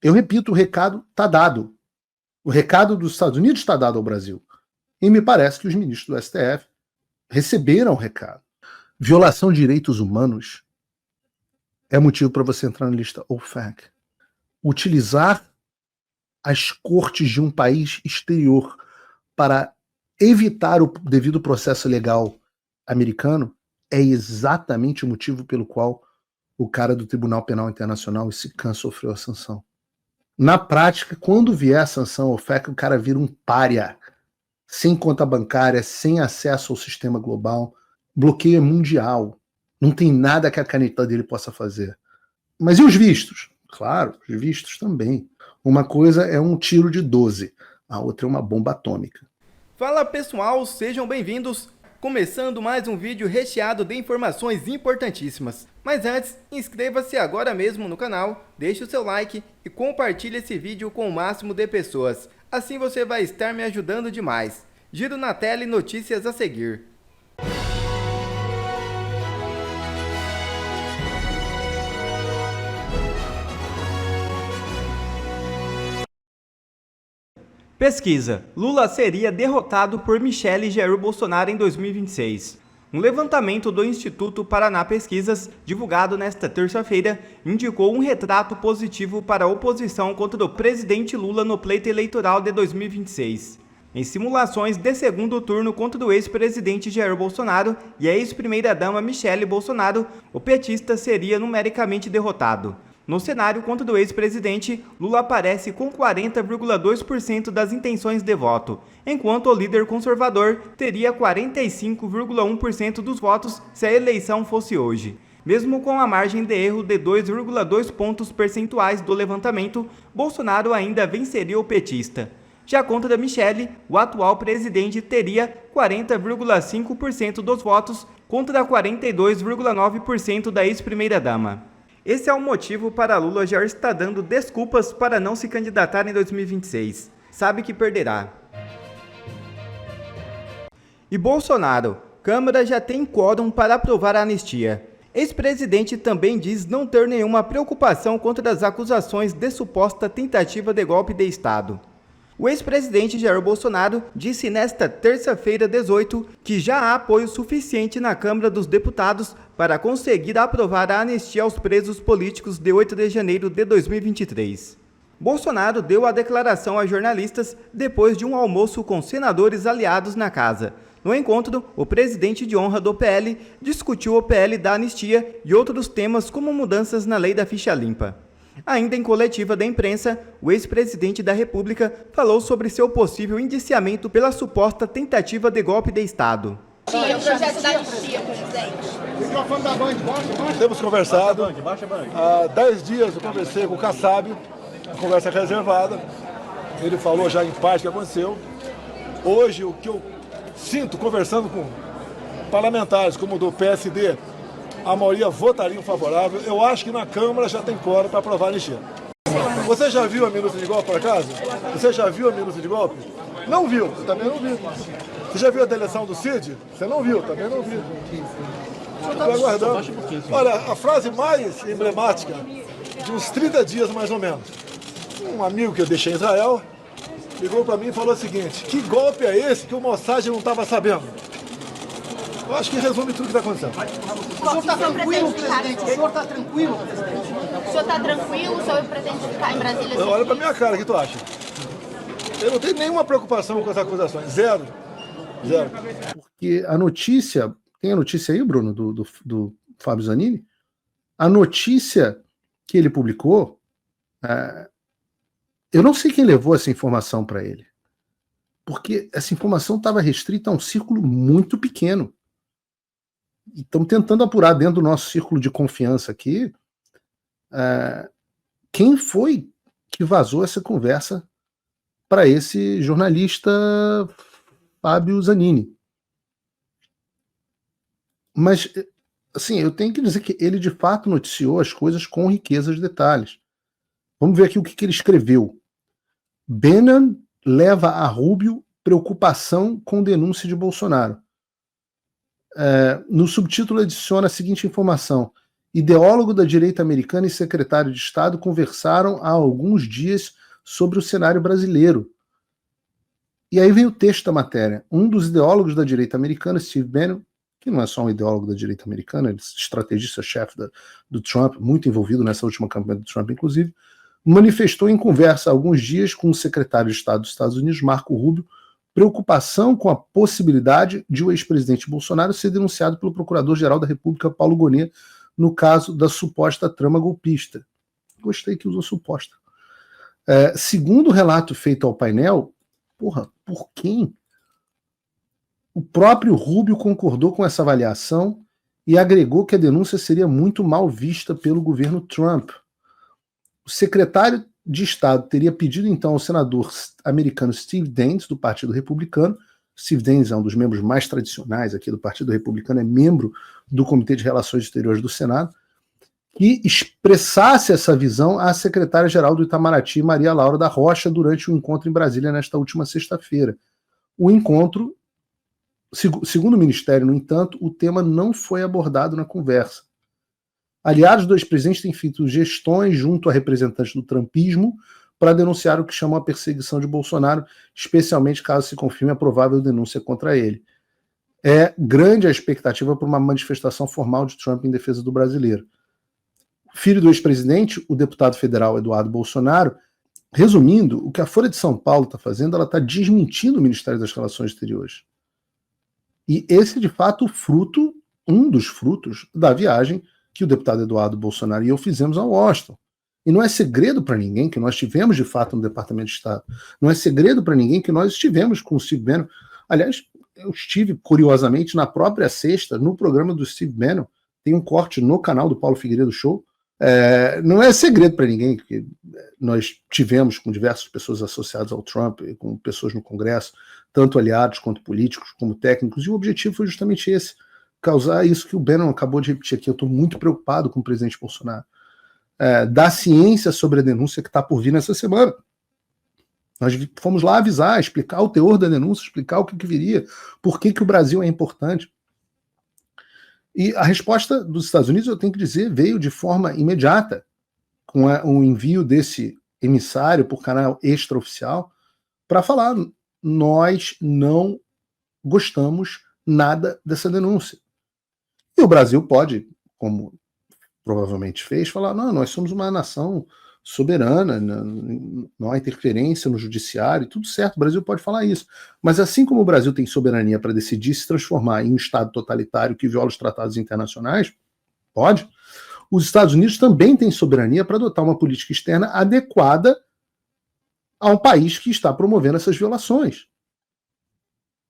Eu repito, o recado está dado. O recado dos Estados Unidos está dado ao Brasil. E me parece que os ministros do STF receberam o recado. Violação de direitos humanos é motivo para você entrar na lista OFAC. Utilizar as cortes de um país exterior para evitar o devido processo legal americano é exatamente o motivo pelo qual o cara do Tribunal Penal Internacional, esse CAN, sofreu a sanção. Na prática, quando vier a sanção OFAC, o cara vira um pária, sem conta bancária, sem acesso ao sistema global, bloqueio mundial. Não tem nada que a caneta dele possa fazer. Mas e os vistos? Claro, os vistos também. Uma coisa é um tiro de 12, a outra é uma bomba atômica. Fala pessoal, sejam bem-vindos. Começando mais um vídeo recheado de informações importantíssimas. Mas antes, inscreva-se agora mesmo no canal, deixe o seu like e compartilhe esse vídeo com o máximo de pessoas. Assim você vai estar me ajudando demais. Giro na tela e notícias a seguir. Pesquisa: Lula seria derrotado por Michele e Jair Bolsonaro em 2026. Um levantamento do Instituto Paraná Pesquisas, divulgado nesta terça-feira, indicou um retrato positivo para a oposição contra o presidente Lula no pleito eleitoral de 2026. Em simulações de segundo turno contra o ex-presidente Jair Bolsonaro e a ex-primeira-dama Michele Bolsonaro, o petista seria numericamente derrotado. No cenário contra o ex-presidente, Lula aparece com 40,2% das intenções de voto, enquanto o líder conservador teria 45,1% dos votos se a eleição fosse hoje. Mesmo com a margem de erro de 2,2 pontos percentuais do levantamento, Bolsonaro ainda venceria o petista. Já contra Michele, o atual presidente teria 40,5% dos votos contra 42,9% da ex-primeira-dama. Esse é o motivo para Lula já estar dando desculpas para não se candidatar em 2026. Sabe que perderá. E Bolsonaro, Câmara já tem quórum para aprovar a anistia. Ex-presidente também diz não ter nenhuma preocupação contra as acusações de suposta tentativa de golpe de Estado. O ex-presidente Jair Bolsonaro disse nesta terça-feira 18 que já há apoio suficiente na Câmara dos Deputados para conseguir aprovar a anistia aos presos políticos de 8 de janeiro de 2023. Bolsonaro deu a declaração a jornalistas depois de um almoço com senadores aliados na casa. No encontro, o presidente de honra do PL discutiu o PL da anistia e outros temas como mudanças na lei da ficha limpa. Ainda em coletiva da imprensa, o ex-presidente da República falou sobre seu possível indiciamento pela suposta tentativa de golpe de Estado. Temos conversado, há 10 dias eu conversei com o Kassab, a conversa reservada, ele falou já em parte o que aconteceu. Hoje, o que eu sinto conversando com parlamentares como o do PSD, a maioria votaria favorável. Eu acho que na Câmara já tem quórum para aprovar a anistia. Você já viu a minuta de golpe, por acaso? Você já viu a minuta de golpe? Não viu, eu também não vi. Você já viu a delação do Cid? Você não viu, também não viu. Estou aguardando. Olha, a frase mais emblemática, de uns 30 dias mais ou menos. Um amigo que eu deixei em Israel ligou para mim e falou o seguinte: que golpe é esse que o Mossad não estava sabendo? Eu acho que resume tudo o que está acontecendo. O senhor está tranquilo, presidente? O senhor está tranquilo? O senhor está tranquilo? O senhor pretende ficar em Brasília? Olha para minha cara, o que tu acha? Eu não tenho nenhuma preocupação com as acusações. Zero. Zero. Porque a notícia... Tem a notícia aí, Bruno, do Fábio Zanini? A notícia que ele publicou... eu não sei quem levou essa informação para ele. Porque essa informação estava restrita a um círculo muito pequeno. Estamos tentando apurar dentro do nosso círculo de confiança aqui quem foi que vazou essa conversa para esse jornalista Fábio Zanini. Mas, assim, eu tenho que dizer que ele de fato noticiou as coisas com riqueza de detalhes. Vamos ver aqui o que ele escreveu. Bannon leva a Rubio preocupação com denúncia de Bolsonaro. No subtítulo adiciona a seguinte informação: ideólogo da direita americana e secretário de Estado, conversaram há alguns dias sobre o cenário brasileiro. E aí vem o texto da matéria. Um dos ideólogos da direita americana, Steve Bannon, que não é só um ideólogo da direita americana, ele é estrategista-chefe do Trump, muito envolvido nessa última campanha do Trump, inclusive, manifestou em conversa há alguns dias com o secretário de Estado dos Estados Unidos, Marco Rubio, preocupação com a possibilidade de o ex-presidente Bolsonaro ser denunciado pelo Procurador-Geral da República, Paulo Gonet, no caso da suposta trama golpista. Gostei que usou suposta. Segundo o relato feito ao painel, por quem? O próprio Rubio concordou com essa avaliação e agregou que a denúncia seria muito mal vista pelo governo Trump. O secretário de Estado teria pedido então ao senador americano Steve Daines, do Partido Republicano. Steve Daines é um dos membros mais tradicionais aqui do Partido Republicano, é membro do Comitê de Relações Exteriores do Senado, que expressasse essa visão à secretária-geral do Itamaraty, Maria Laura da Rocha, durante o encontro em Brasília nesta última sexta-feira. O encontro, segundo o Ministério, no entanto, o tema não foi abordado na conversa. Aliados do ex-presidente têm feito gestões junto a representantes do trumpismo para denunciar o que chamam a perseguição de Bolsonaro, especialmente caso se confirme a provável denúncia contra ele. É grande a expectativa por uma manifestação formal de Trump em defesa do brasileiro. Filho do ex-presidente, o deputado federal Eduardo Bolsonaro, resumindo, o que a Folha de São Paulo está fazendo, ela está desmentindo o Ministério das Relações Exteriores. E esse, de fato, um dos frutos da viagem que o deputado Eduardo Bolsonaro e eu fizemos a Washington. E não é segredo para ninguém que nós estivemos, de fato, no Departamento de Estado. Não é segredo para ninguém que nós estivemos com o Steve Bannon. Aliás, eu estive, curiosamente, na própria sexta, no programa do Steve Bannon. Tem um corte no canal do Paulo Figueiredo Show. Não é segredo para ninguém que nós tivemos com diversas pessoas associadas ao Trump, com pessoas no Congresso, tanto aliados quanto políticos, como técnicos, e o objetivo foi justamente esse, causar isso que o Bannon acabou de repetir aqui. Eu estou muito preocupado com o presidente Bolsonaro. Dar ciência sobre a denúncia que está por vir nessa semana. Nós fomos lá avisar, explicar o teor da denúncia, explicar o que viria, por que o Brasil é importante. E a resposta dos Estados Unidos, eu tenho que dizer, veio de forma imediata, com o envio desse emissário por canal extraoficial, para falar: nós não gostamos nada dessa denúncia. E o Brasil pode, como provavelmente fez, falar: não, nós somos uma nação soberana, não há interferência no judiciário, tudo certo, o Brasil pode falar isso. Mas assim como o Brasil tem soberania para decidir se transformar em um Estado totalitário que viola os tratados internacionais, pode, os Estados Unidos também têm soberania para adotar uma política externa adequada a um país que está promovendo essas violações.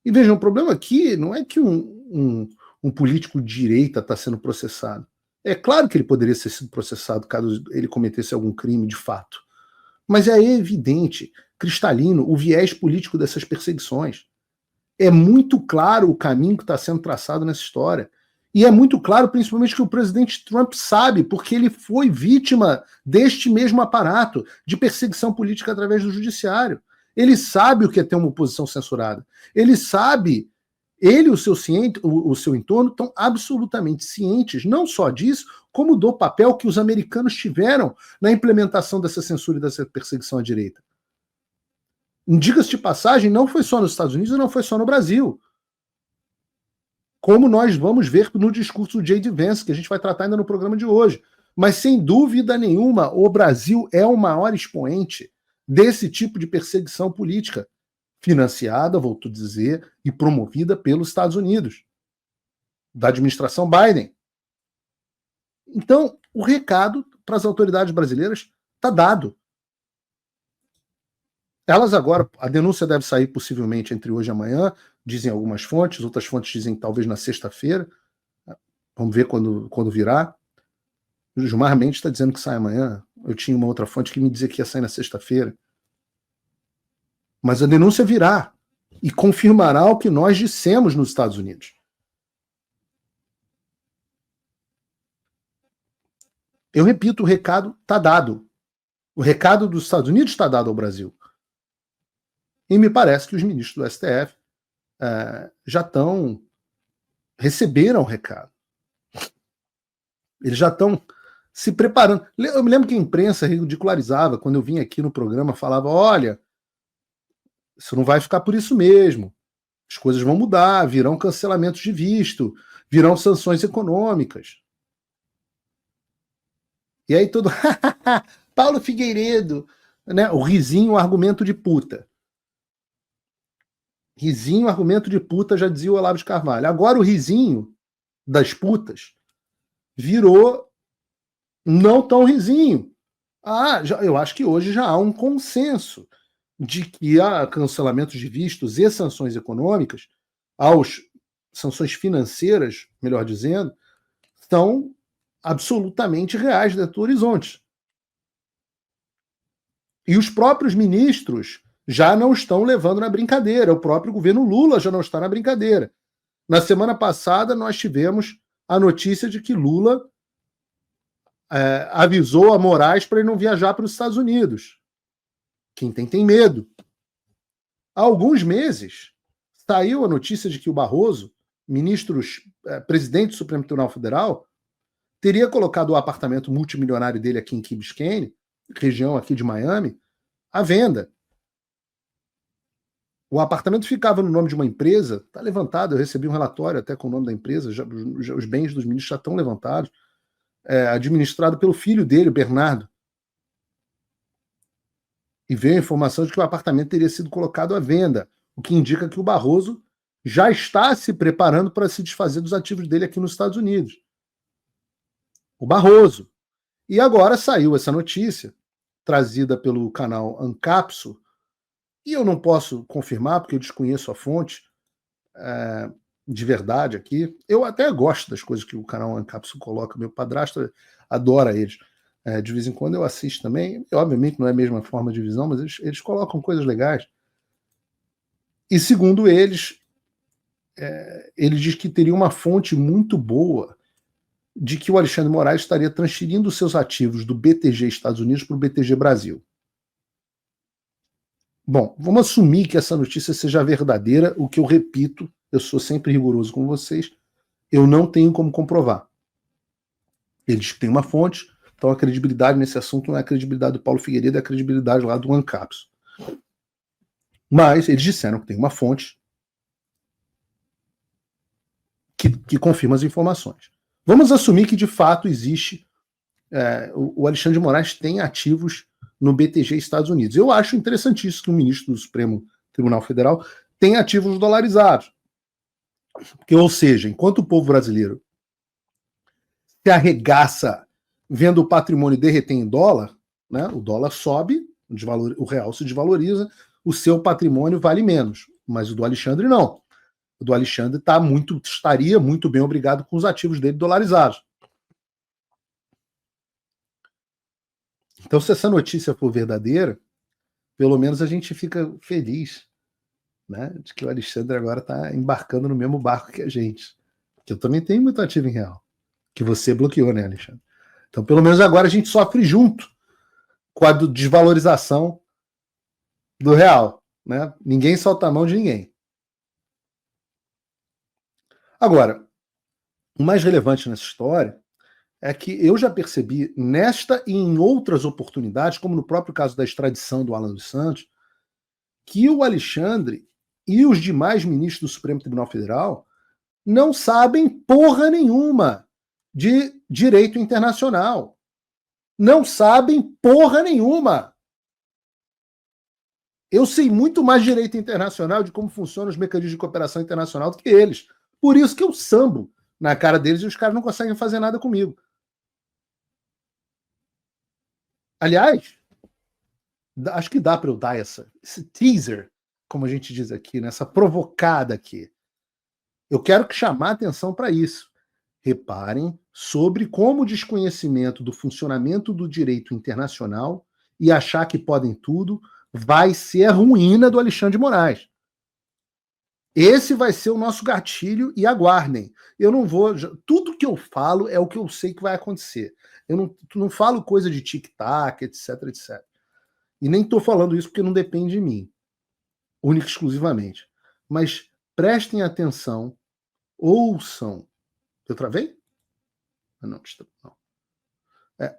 E vejam, o problema aqui não é que um político de direita está sendo processado. É claro que ele poderia ter sido processado caso ele cometesse algum crime de fato. Mas é evidente, cristalino, o viés político dessas perseguições. É muito claro o caminho que está sendo traçado nessa história. E é muito claro, principalmente, que o presidente Trump sabe, porque ele foi vítima deste mesmo aparato de perseguição política através do judiciário. Ele sabe o que é ter uma oposição censurada. Ele sabe... Ele e o seu entorno estão absolutamente cientes, não só disso, como do papel que os americanos tiveram na implementação dessa censura e dessa perseguição à direita. Diga-se de passagem, não foi só nos Estados Unidos e não foi só no Brasil. Como nós vamos ver no discurso do J.D. Vance, que a gente vai tratar ainda no programa de hoje. Mas, sem dúvida nenhuma, o Brasil é o maior expoente desse tipo de perseguição política, financiada, volto a dizer, e promovida pelos Estados Unidos, da administração Biden. Então, o recado para as autoridades brasileiras está dado. Elas agora, a denúncia deve sair possivelmente entre hoje e amanhã, dizem algumas fontes, outras fontes dizem talvez na sexta-feira. Vamos ver quando virá. O Gilmar Mendes está dizendo que sai amanhã. Eu tinha uma outra fonte que me dizia que ia sair na sexta-feira. Mas a denúncia virá e confirmará o que nós dissemos nos Estados Unidos. Eu repito, o recado está dado. O recado dos Estados Unidos está dado ao Brasil. E me parece que os ministros do STF já receberam o recado. Eles já estão se preparando. Eu me lembro que a imprensa ridicularizava, quando eu vim aqui no programa, falava, olha, isso não vai ficar por isso mesmo. As coisas vão mudar, virão cancelamentos de visto, virão sanções econômicas. E aí todo... Paulo Figueiredo, né? O risinho, argumento de puta. Risinho, argumento de puta, já dizia o Olavo de Carvalho. Agora o risinho das putas virou não tão risinho. Eu acho que hoje já há um consenso de que há cancelamentos de vistos e sanções econômicas, sanções financeiras, melhor dizendo, são absolutamente reais dentro do horizonte. E os próprios ministros já não estão levando na brincadeira. O próprio governo Lula já não está na brincadeira. Na semana passada, nós tivemos a notícia de que Lula avisou a Moraes para ele não viajar para os Estados Unidos. Quem tem medo. Há alguns meses, saiu a notícia de que o Barroso, presidente do Supremo Tribunal Federal, teria colocado o apartamento multimilionário dele aqui em Key Biscayne, região aqui de Miami, à venda. O apartamento ficava no nome de uma empresa, está levantado, eu recebi um relatório até com o nome da empresa, os bens dos ministros já estão levantados, administrado pelo filho dele, Bernardo. E veio a informação de que o apartamento teria sido colocado à venda, o que indica que o Barroso já está se preparando para se desfazer dos ativos dele aqui nos Estados Unidos. O Barroso. E agora saiu essa notícia, trazida pelo canal Ancapso, e eu não posso confirmar, porque eu desconheço a fonte de verdade aqui. Eu até gosto das coisas que o canal Ancapso coloca, meu padrasto adora eles. De vez em quando eu assisto também, e, obviamente não é a mesma forma de visão, mas eles colocam coisas legais. E segundo eles, ele diz que teria uma fonte muito boa de que o Alexandre de Moraes estaria transferindo seus ativos do BTG Estados Unidos para o BTG Brasil. Bom, vamos assumir que essa notícia seja verdadeira, o que eu repito, eu sou sempre rigoroso com vocês, eu não tenho como comprovar. Ele diz que tem uma fonte, então a credibilidade nesse assunto não é a credibilidade do Paulo Figueiredo, é a credibilidade lá do Ancapso. Mas eles disseram que tem uma fonte que confirma as informações. Vamos assumir que de fato existe, o Alexandre de Moraes tem ativos no BTG Estados Unidos. Eu acho interessantíssimo que o ministro do Supremo Tribunal Federal tenha ativos dolarizados. Porque, ou seja, enquanto o povo brasileiro se arregaça vendo o patrimônio derreter em dólar, né, o dólar sobe, o real se desvaloriza, o seu patrimônio vale menos. Mas o do Alexandre não. O do Alexandre estaria muito bem obrigado com os ativos dele dolarizados. Então, se essa notícia for verdadeira, pelo menos a gente fica feliz, né, de que o Alexandre agora está embarcando no mesmo barco que a gente. Que eu também tenho muito ativo em real. Que você bloqueou, né, Alexandre? Então, pelo menos agora a gente sofre junto com a desvalorização do real. Né? Ninguém solta a mão de ninguém. Agora, o mais relevante nessa história é que eu já percebi nesta e em outras oportunidades, como no próprio caso da extradição do Alan dos Santos, que o Alexandre e os demais ministros do Supremo Tribunal Federal não sabem porra nenhuma de direito internacional. Não sabem porra nenhuma. Eu sei muito mais de direito internacional, de como funcionam os mecanismos de cooperação internacional do que eles. Por isso que eu sambo na cara deles e os caras não conseguem fazer nada comigo. Aliás, acho que dá para eu dar esse teaser, como a gente diz aqui, nessa provocada aqui. Eu quero chamar a atenção para isso. Reparem sobre como o desconhecimento do funcionamento do direito internacional e achar que podem tudo vai ser a ruína do Alexandre de Moraes. Esse vai ser o nosso gatilho e aguardem. Eu não vou... Tudo que eu falo é o que eu sei que vai acontecer. Eu não falo coisa de tic-tac, etc, etc. E nem estou falando isso porque não depende de mim, única e exclusivamente. Mas prestem atenção, ouçam. Eu travei? Não, não.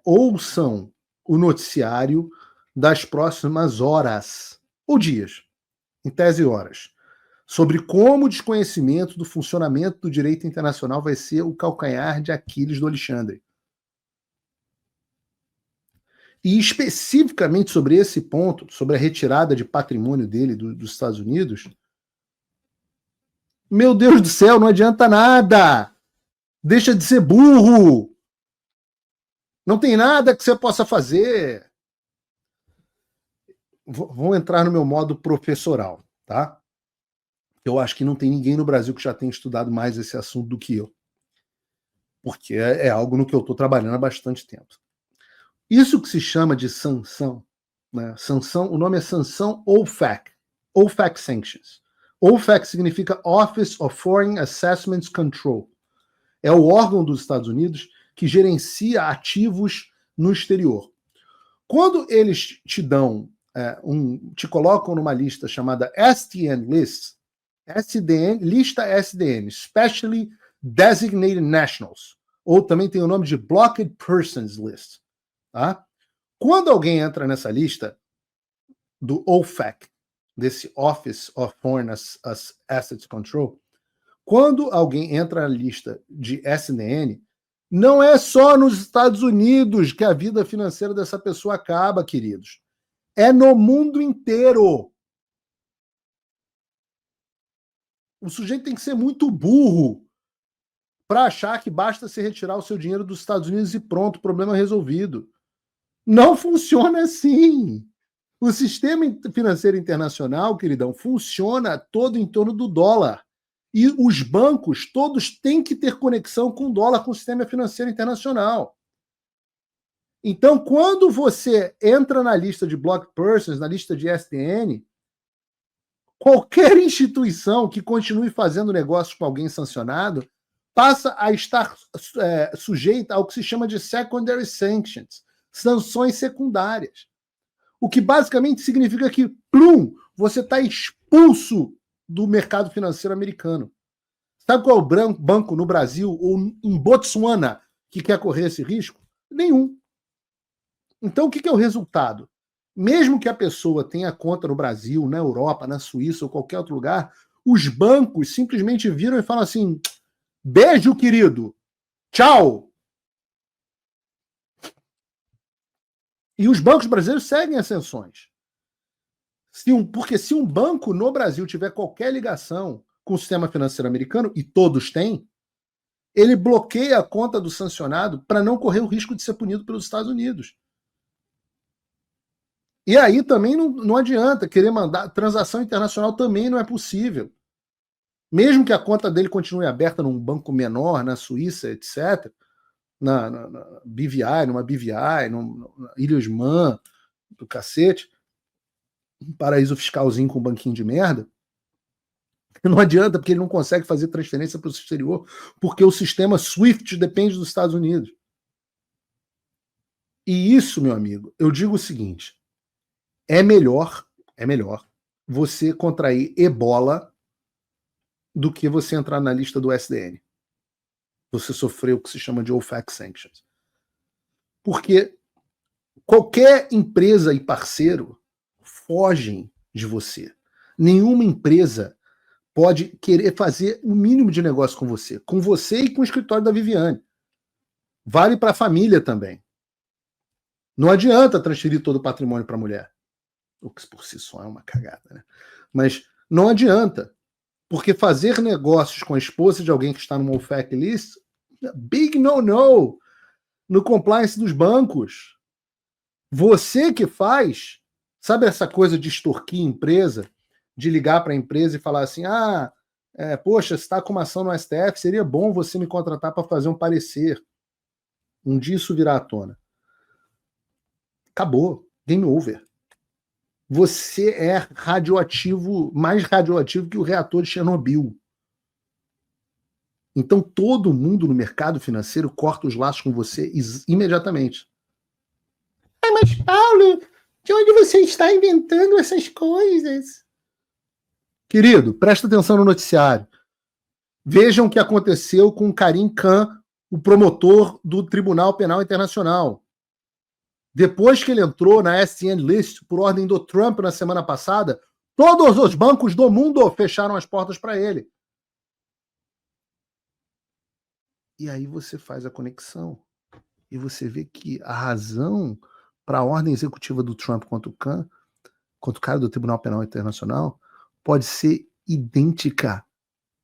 Ouçam o noticiário das próximas horas, ou dias, em tese horas, sobre como o desconhecimento do funcionamento do direito internacional vai ser o calcanhar de Aquiles do Alexandre. E especificamente sobre esse ponto, sobre a retirada de patrimônio dele dos Estados Unidos, meu Deus do céu, não adianta nada! Deixa de ser burro! Não tem nada que você possa fazer. Vou entrar no meu modo professoral, tá? Eu acho que não tem ninguém no Brasil que já tenha estudado mais esse assunto do que eu. Porque é algo no que eu estou trabalhando há bastante tempo. Isso que se chama de sanção, né? Sanção, o nome é sanção OFAC, OFAC Sanctions. OFAC significa Office of Foreign Assessments Control. É o órgão dos Estados Unidos que gerencia ativos no exterior. Quando eles te dão, te colocam numa lista chamada SDN List, SDN, lista SDN, Specially Designated Nationals, ou também tem o nome de Blocked Persons List. Tá? Quando alguém entra nessa lista do OFAC, desse Office of Foreign Assets Control, quando alguém entra na lista de SDN, não é só nos Estados Unidos que a vida financeira dessa pessoa acaba, queridos. É no mundo inteiro. O sujeito tem que ser muito burro para achar que basta se retirar o seu dinheiro dos Estados Unidos e pronto, problema resolvido. Não funciona assim. O sistema financeiro internacional, queridão, funciona todo em torno do dólar. E os bancos todos têm que ter conexão com o dólar, com o sistema financeiro internacional. Então, quando você entra na lista de Blocked Persons, na lista de SDN, qualquer instituição que continue fazendo negócios com alguém sancionado passa a estar sujeita ao que se chama de Secondary Sanctions, sanções secundárias. O que basicamente significa que, plum, você está expulso do mercado financeiro americano. Sabe qual é o banco no Brasil ou em Botsuana que quer correr esse risco? Nenhum. Então, o que é o resultado? Mesmo que a pessoa tenha conta no Brasil, na Europa, na Suíça ou qualquer outro lugar, os bancos simplesmente viram e falam assim: beijo, querido, tchau. E os bancos brasileiros seguem as sanções. Porque se um banco no Brasil tiver qualquer ligação com o sistema financeiro americano, e todos têm, ele bloqueia a conta do sancionado para não correr o risco de ser punido pelos Estados Unidos. E aí também não adianta querer mandar. Transação internacional também não é possível. Mesmo que a conta dele continue aberta num banco menor, na Suíça, etc., na BVI, numa BVI, na Ilhas Man, do cacete, um paraíso fiscalzinho com um banquinho de merda, não adianta, porque ele não consegue fazer transferência para o exterior, porque o sistema SWIFT depende dos Estados Unidos. E isso, meu amigo, eu digo o seguinte: é melhor você contrair ebola do que você entrar na lista do SDN. Você sofreu o que se chama de OFAC Sanctions. Porque qualquer empresa e parceiro fogem de você. Nenhuma empresa pode querer fazer o mínimo de negócio com você e com o escritório da Viviane. Vale para a família também. Não adianta transferir todo o patrimônio para a mulher. O que por si só é uma cagada, né? Mas não adianta. Porque fazer negócios com a esposa de alguém que está numa OFAC list, big no no compliance dos bancos. Você que faz, sabe essa coisa de extorquir a empresa, de ligar para a empresa e falar assim: poxa, você está com uma ação no STF, seria bom você me contratar para fazer um parecer. Um dia isso virá à tona. Acabou. Game over. Você é radioativo, mais radioativo que o reator de Chernobyl. Então todo mundo no mercado financeiro corta os laços com você imediatamente. Mas Paulo, de onde você está inventando essas coisas? Querido, presta atenção no noticiário. Vejam o que aconteceu com Karim Khan, o promotor do Tribunal Penal Internacional. Depois que ele entrou na SN List por ordem do Trump na semana passada, todos os bancos do mundo fecharam as portas para ele. E aí você faz a conexão. E você vê que a razão para a ordem executiva do Trump contra o cara do Tribunal Penal Internacional, pode ser idêntica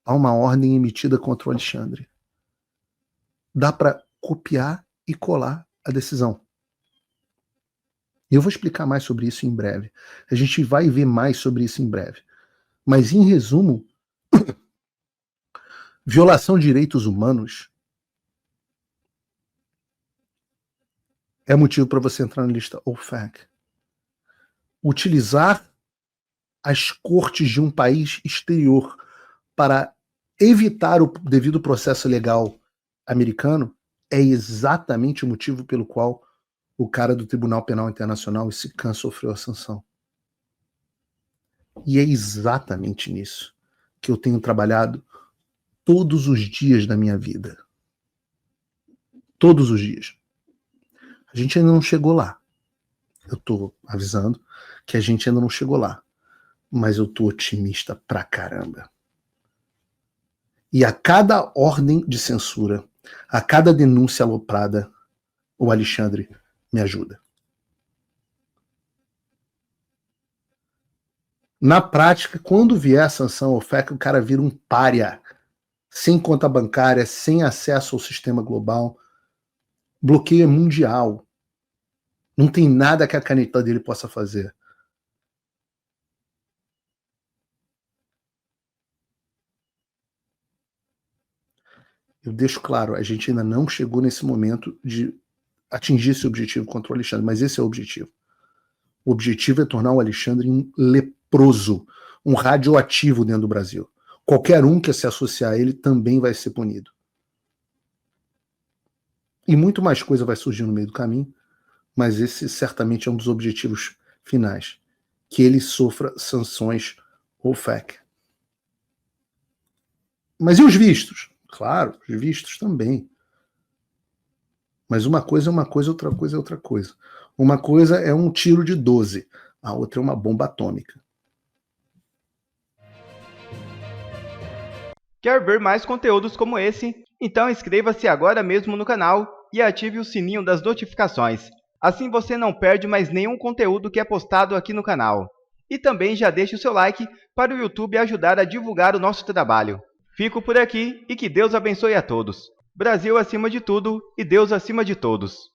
a uma ordem emitida contra o Alexandre. Dá para copiar e colar a decisão. Eu vou explicar mais sobre isso em breve. A gente vai ver mais sobre isso em breve. Mas, em resumo, violação de direitos humanos é motivo para você entrar na lista OFAC. Utilizar as cortes de um país exterior para evitar o devido processo legal americano é exatamente o motivo pelo qual o cara do Tribunal Penal Internacional, esse Khan, sofreu a sanção. E é exatamente nisso que eu tenho trabalhado todos os dias da minha vida. Todos os dias. A gente ainda não chegou lá. Eu tô avisando que a gente ainda não chegou lá. Mas eu tô otimista pra caramba. E a cada ordem de censura, a cada denúncia aloprada, o Alexandre me ajuda. Na prática, quando vier a sanção OFAC, o cara vira um pária, sem conta bancária, sem acesso ao sistema global. Bloqueio mundial. Não tem nada que a caneta dele possa fazer. Eu deixo claro, a gente ainda não chegou nesse momento de atingir esse objetivo contra o Alexandre, mas esse é o objetivo. O objetivo é tornar o Alexandre um leproso, um radioativo dentro do Brasil. Qualquer um que se associar a ele também vai ser punido. E muito mais coisa vai surgir no meio do caminho, mas esse certamente é um dos objetivos finais, que ele sofra sanções OFAC. Mas e os vistos? Claro, os vistos também. Mas uma coisa é uma coisa, outra coisa é outra coisa. Uma coisa é um tiro de 12, a outra é uma bomba atômica. Quer ver mais conteúdos como esse? Então inscreva-se agora mesmo no canal e ative o sininho das notificações. Assim você não perde mais nenhum conteúdo que é postado aqui no canal. E também já deixe o seu like para o YouTube ajudar a divulgar o nosso trabalho. Fico por aqui e que Deus abençoe a todos. Brasil acima de tudo e Deus acima de todos.